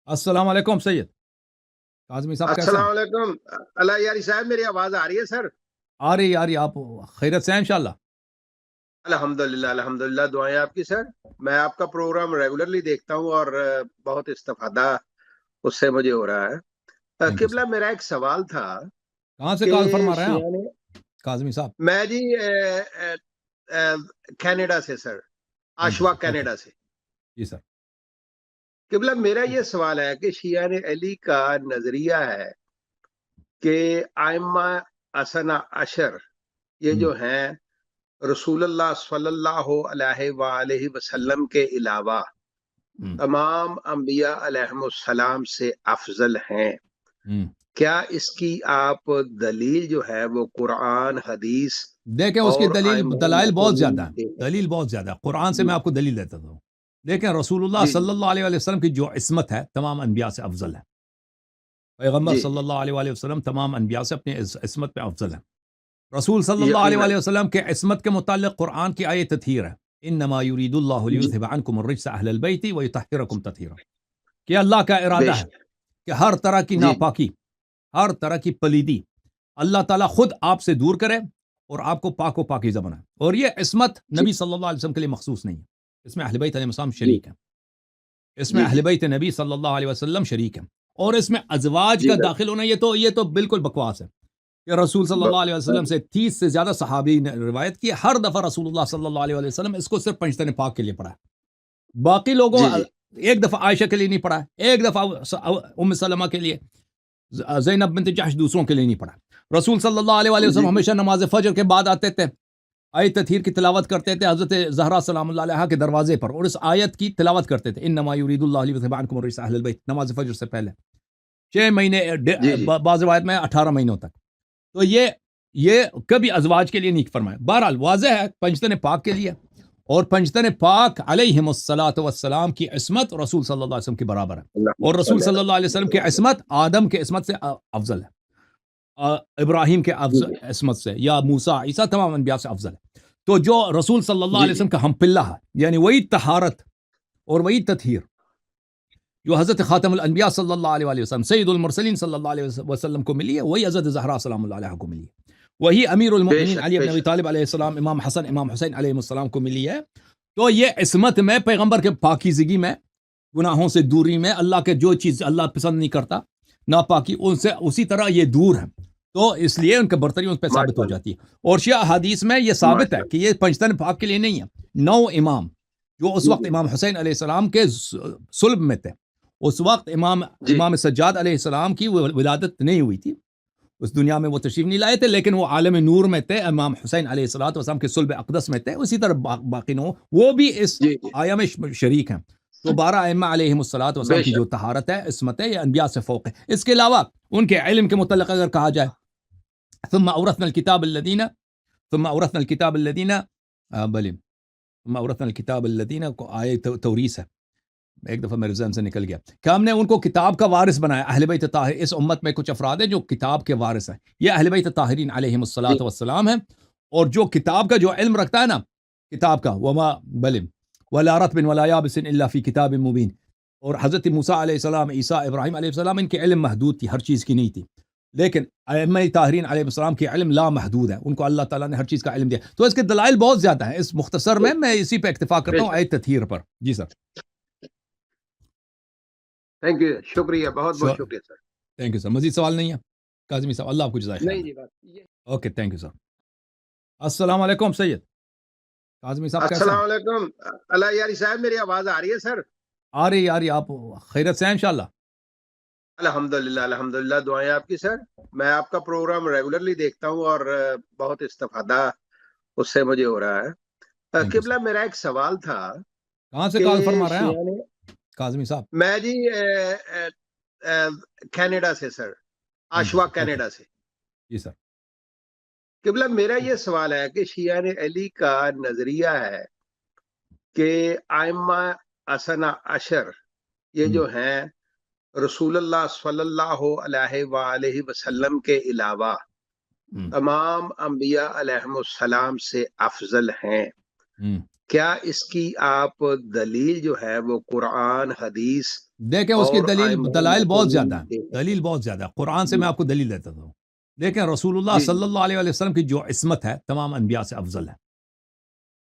السلام علیکم سید کاظمی صاحب، کیسے السلام ہیں؟ علیکم اللہ یاری صاحب، میری آواز آ رہی ہے سر؟ آ رہی آپ خیرت سے ہیں انشاءاللہ؟ الحمدللہ الحمدللہ، دعائیں آپ کی سر۔ میں آپ کا پروگرام ریگولرلی دیکھتا ہوں اور بہت استفادہ اس سے مجھے ہو رہا ہے۔ Thank you sir. قبلہ میرا ایک سوال تھا کہاں سے کہ کال فرما رہے ہیں آپ شیعہ نے کاظمی صاحب؟ میں جی کینیڈا سے sir, thank you Ashwa sir, okay Canada سے۔ جی سر۔ قبلہ میرا یہ سوال ہے کہ شیعہ نے علی کا نظریہ ہے کہ ائمہ اثنا عشر یہ ہم، جو ہیں رسول اللہ صلی اللہ علیہ وآلہ وسلم کے علاوہ ہم، تمام انبیاء علیہم السلام سے افضل ہیں۔ ہم۔ کیا اس کی آپ دلیل جو ہے وہ قرآن، حدیث دیکھیں اس کی اور ائمہ دلائل بہت ماتونین زیادہ سے ہے، ہے؟ دلیل بہت زیادہ ہے، قرآن سے جی میں آپ کو دلیل دیتا ہوں۔ دیکھیں رسول اللہ جی صلی جی اللہ علیہ وسلم کی جو عصمت ہے تمام انبیاء سے افضل ہے۔ پیغمبر جی صلی جی اللہ علیہ وسلم تمام انبیاء سے اپنی عصمت پہ افضل ہے۔ رسول صلی اللہ یقیناً علیہ وسلم کے عصمت کے متعلق قرآن کی آیت تطہیر ہے، انما یرید اللہ جی لیذھب عنکم الرجس اہل البیت ویطہرکم تطہیرا، کہ اللہ کا بے ارادہ ہے شک کہ ہر طرح کی جی جی ناپاکی، ہر طرح کی پلیدی اللہ تعالیٰ خود آپ سے دور کرے اور آپ کو پاک و پاکیزہ بنائے۔ اور یہ عصمت جی نبی صلی اللہ علیہ وسلم کے لیے مخصوص نہیں ہے، اس میں اہل بیت علیہ السلام جی شریک ہیں، اس میں جی اہل جی بیت نبی صلی اللہ علیہ وسلم شریک ہیں۔ اور اس میں ازواج جی کا داخل ہونا یہ تو بالکل بکواس ہے کہ رسول صلی اللہ علیہ وسلم سے 30 سے زیادہ صحابی نے روایت کی، ہر دفعہ رسول اللہ صلی اللہ علیہ وسلم اس کو صرف پنجتن پاک کے لیے پڑھا ہے، باقی لوگوں جی جی ایک دفعہ عائشہ کے لیے نہیں پڑھا ہے، ایک دفعہ ام سلمہ کے لیے، زینب بنت جحش دوسروں کے لیے نہیں پڑھا۔ رسول صلی اللہ علیہ جی وسلم جی ہمیشہ نماز فجر کے بعد آتے تھے، آیت تطہیر کی تلاوت کرتے تھے حضرت زہرا سلام اللہ علیہا کے دروازے پر، اور اس آیت کی تلاوت کرتے تھے، انما یرید اللہ لیذھب عنکم الرجس اہل البیت، نماز فجر سے پہلے 6 مہینے، جی جی بعض روایت میں 18 مہینوں تک۔ تو یہ کبھی ازواج کے لیے نہیں فرمایا۔ بہرحال واضح ہے پنجتن پاک کے لیے، اور پنجتن پاک علیہم الصلاۃ والسلام کی عصمت رسول صلی اللہ علیہ وسلم کے برابر ہے، اللہ اور رسول صلی صلی اللہ علیہ وسلم کی اللہ عصمت آدم کے عصمت سے افضل ہے، ابراہیم کے جی جی عصمت سے، یا موسیٰ، عیسیٰ، تمام انبیاء سے افضل ہے۔ تو جو رسول صلی اللہ جی علیہ جی وسلم کا ہم پلہ ہے، یعنی وہی طہارت اور وہی تطہیر جو حضرت خاتم الانبیاء صلی اللہ علیہ وسلم، سید المرسلین صلی اللہ علیہ وسلم کو ملی ہے، وہی حضرت زہرا سلام اللہ علیہ کو ملی ہے، وہی امیر بے المؤمنین شک علی بے بن ابی شک طالب علیہ السلام، امام حسن، امام حسین علیہ السلام کو ملی ہے۔ تو یہ عصمت میں، پیغمبر کے پاکیزگی میں، گناہوں سے دوری میں، اللہ کے جو چیز اللہ پسند نہیں کرتا ناپاکی، ان سے اسی طرح یہ دور ہیں، تو اس لیے ان کا برتری ان پہ ثابت ماشاء ہو اللہ جاتی ہے۔ اور شیعہ حدیث میں یہ ثابت ہے ماشاء کہ اللہ یہ پنجتن پاک کے لیے نہیں ہے۔ 9 امام جو اس جی وقت جی امام حسین علیہ السلام کے صلب میں تھے، اس وقت جی امام سجاد علیہ السلام کی ولادت نہیں ہوئی تھی، اس دنیا میں وہ تشریف نہیں لائے تھے، لیکن وہ عالم نور میں تھے، امام حسین علیہ السلام کے صلب اقدس میں تھے، اسی طرح باقی نو وہ بھی اس جی جی آیا میں شریک ہیں۔ تو 12 ائمہ علیہم السلام بے کی جو شک طہارت ہے، عصمت ہے، یہ انبیاء سے فوق ہے۔ اس کے علاوہ ان کے علم کے متعلق اگر کہا جائے، ثم اورثنا الكتاب الذين ثم اورثنا الكتاب الذين بل ثم اورثنا الكتاب الذين کو آئے توریث ہے، ایک دفعہ میرے ذہن سے نکل گیا کہ ہم نے ان کو کتاب کا وارث بنایا۔ اہل بیت طاہر، اس امت میں کچھ افراد ہیں جو کتاب کے وارث ہیں، یہ اہل بیت طاہرین علیہم جی السلام ہیں، اور جو کتاب کا جو علم رکھتا ہے نا، کتاب کا، وما بل ولا رطب ولا یابس الا فی کتاب مبین، اور حضرت موسیٰ علیہ السلام، عیسیٰ، ابراہیم علیہ السلام، ان کے علم محدود تھی، ہر چیز کی نہیں تھی، لیکن ائمہ طاہرین علیہ السلام کے علم لا محدود ہے، ان کو اللہ تعالیٰ نے ہر چیز کا علم دیا۔ تو اس کے دلائل بہت زیادہ ہیں، اس مختصر میں اسی پہ اکتفا بے کرتا ہوں، شک آیت تطہیر پر۔ جی سر، تھینک یو، شکریہ، بہت بہت شکریہ سر۔ Thank you sir. مزید سوال نہیں ہے کاظمی صاحب؟ اللہ آپ کو جزائے خیر نہیں دے۔ جی بات یہ اوکے، تھینک یو سر۔ السلام علیکم سید کاظمی صاحب، کیسے ہیں؟ السلام علیکم اللہ یاری صاحب، میری آواز آ رہی ہے سر؟ آ رہی آپ خیرت سے ہیں انشاءاللہ؟ الحمدللہ الحمدللہ، دعائیں آپ کی سر۔ میں آپ کا پروگرام ریگولرلی دیکھتا ہوں اور بہت استفادہ اس سے مجھے ہو رہا ہے۔ Thank you sir. قبلہ میرا ایک سوال تھا کہاں سے کہ کال فرما رہے ہیں آپ شیعہ نے کاظمی صاحب؟ میں جی کینیڈا سے sir, thank you Ashwa sir, okay Canada سے۔ جی سر۔ قبلہ میرا یہ سوال ہے کہ شیعہ نے علی کا نظریہ ہے کہ ائمہ اثنا عشر یہ جو ہیں رسول اللہ صلی اللہ علیہ وآلہ وسلم کے علاوہ تمام انبیاء علیہم السلام سے افضل ہیں۔ کیا اس کی آپ دلیل جو ہے وہ قرآن حدیث دیکھیں اس کی اور دلائل بہت زیادہ ہیں ہیں، دلیل بہت زیادہ ہے، قرآن سے میں آپ کو دلیل دیتا ہوں. دیکھیں رسول اللہ جی صلی اللہ علیہ وسلم کی جو عصمت ہے تمام انبیاء سے افضل ہے.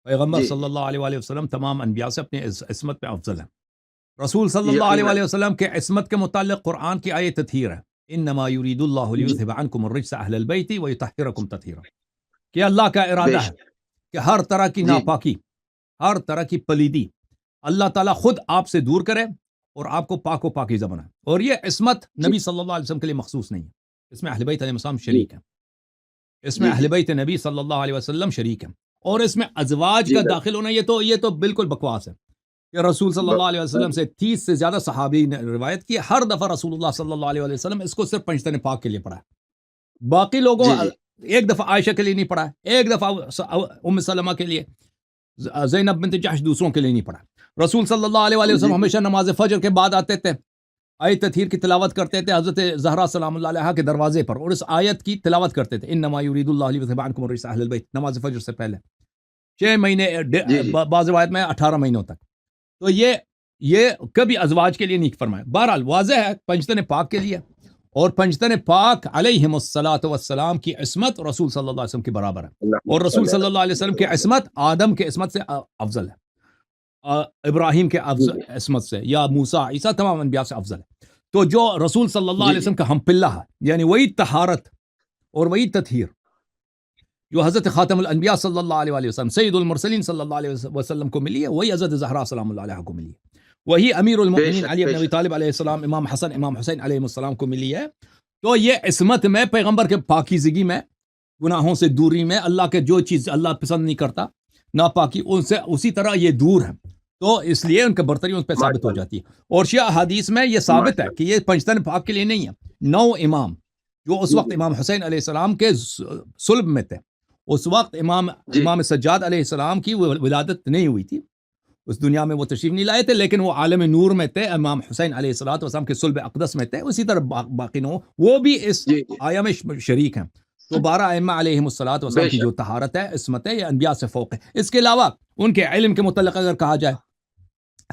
پیغمبر جی صلی اللہ علیہ وسلم تمام انبیاء سے اپنی عصمت میں افضل ہے. رسول صلی اللہ یقیناً علیہ وسلم کے عصمت کے متعلق قرآن کی آیت تطہیر ہے. انما یرید اللہ جی لیذھب عنکم الرجس اہل البیت ویطہرکم تطہیرا. کہ اللہ کا بے ارادہ ہے شک کہ ہر طرح کی جی ناپاکی، ہر طرح کی پلیدی اللہ تعالیٰ خود آپ سے دور کرے اور آپ کو پاک و پاکیزہ بنائے. اور یہ عصمت جی نبی صلی اللہ علیہ وسلم کے لیے مخصوص نہیں ہے، اس میں اہل بیت علیہ السلام جی شریک ہیں، اس میں جی اہل جی بیت نبی صلی اللہ علیہ وسلم شریک ہیں. اور اس میں ازواج جی کا داخل ہونا یہ تو بالکل بکواس ہے. کہ رسول صلی اللہ علیہ وسلم سے 30 سے زیادہ صحابی نے روایت کی، ہر دفعہ رسول اللہ صلی اللہ علیہ وسلم اس کو صرف پنجتن پاک کے لیے پڑھا ہے. باقی لوگوں جی جی ایک دفعہ عائشہ کے لیے نہیں پڑھا ہے، ایک دفعہ ام سلمہ کے لیے، زینب بنت جحش دوسروں کے لیے نہیں پڑھا. رسول صلی اللہ علیہ جی وسلم جی ہمیشہ نماز فجر کے بعد آتے تھے، آیت تطہیر کی تلاوت کرتے تھے حضرت زہرا سلام اللہ علیہا کے دروازے پر، اور اس آیت کی تلاوت کرتے تھے انما یرید اللہ لیذھب عنکم الرجس اہل البیت، نماز فجر سے پہلے 6 مہینے، جی جی بعض روایت میں 18 مہینوں تک. تو یہ کبھی ازواج کے لیے نہیں فرمایا. بہرحال واضح ہے پنجتن پاک کے لیے، اور پنجتن پاک علیہم الصلاۃ والسلام کی عصمت رسول صلی اللہ علیہ وسلم کے برابر ہے. اللہ اور رسول صلی اللہ علیہ وسلم کی عصمت آدم کے عصمت سے افضل ہے، ابراہیم کے جی جی عصمت سے، یا موسیٰ عیسیٰ تمام انبیاء سے افضل ہے. تو جو رسول صلی اللہ جی علیہ جی وسلم کا ہم پلہ ہے، یعنی وہی طہارت اور وہی تطہیر جو حضرت خاتم الانبیاء صلی اللہ علیہ وسلم سید المرسلین صلی اللہ علیہ وسلم کو ملی ہے، وہی حضرت زہرا سلام اللہ علیہ کو ملی ہے، وہی امیر بے المؤمنین شک علی بے بن ابی شک طالب علیہ السلام، امام حسن امام حسین علیہ السلام کو ملی ہے. تو یہ عصمت میں، پیغمبر کے پاکیزگی میں، گناہوں سے دوری میں، اللہ کے جو چیز اللہ پسند نہیں کرتا ناپاکی، ان سے اسی طرح یہ دور ہے. تو اس لیے ان کا برتری ان پہ ثابت ہو ماشاء جاتی ہے. اور شیعہ حدیث میں یہ اللہ ثابت ہے ماشاء کہ یہ پنجتن پاک کے لیے نہیں ہے. 9 امام جو اس اللہ وقت امام حسین علیہ السلام کے صلب میں تھے، اس وقت جی امام سجاد علیہ السلام کی ولادت نہیں ہوئی تھی، اس دنیا میں وہ تشریف نہیں لائے تھے، لیکن وہ عالم نور میں تھے، امام حسین علیہ السلام کے صلب اقدس میں تھے. اسی طرح باقی نو وہ بھی اس جی جی آیا میں شریک ہیں. تو 12 ائمہ علیہم بے السلام کی جو شک طہارت ہے، عصمت ہے، یہ انبیاء سے فوق ہے. اس کے علاوہ ان کے علم کے متعلق اگر کہا جائے،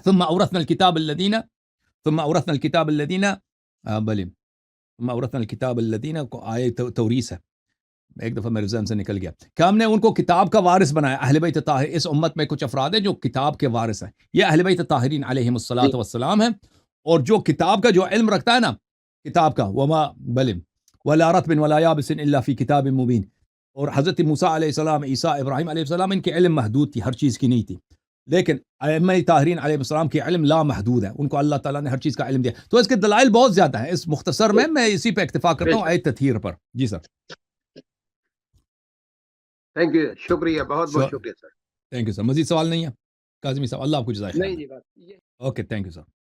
ثم اورثنا الكتاب الذين ثم اورثنا الكتاب الذين بل ثم اورثنا الكتاب الذين کو آئے توریث ہے، ایک دفعہ میرے ذہن سے نکل گیا کہ ہم نے ان کو کتاب کا وارث بنایا. اہل بیت طاہر، اس امت میں کچھ افراد ہیں جو کتاب کے وارث ہیں، یہ اہل بیت طاہرین علیہم جی الصلاۃ والسلام ہیں. اور جو کتاب کا جو علم رکھتا ہے نا، کتاب کا، وما بلم ولا رطب ولا یابس الا فی کتاب مبین. اور حضرت موسیٰ علیہ السلام، عیسیٰ، ابراہیم علیہ السلام، ان کے علم محدود تھی، ہر چیز کی نہیں تھی، لیکن ائمہ طاہرین علیہ السلام کے علم لا محدود ہے، ان کو اللہ تعالیٰ نے ہر چیز کا علم دیا. تو اس کے دلائل بہت زیادہ ہیں. اس مختصر میں اسی پہ اکتفا بے کرتا ہوں، شک آیت تطہیر پر. جی سر. تھینک یو، شکریہ، بہت بہت شکریہ سر. Thank you sir. مزید سوال نہیں ہے کاظمی صاحب؟ اللہ آپ کو جزائے خیر. نہیں جی بات اوکے، تھینک یو سر.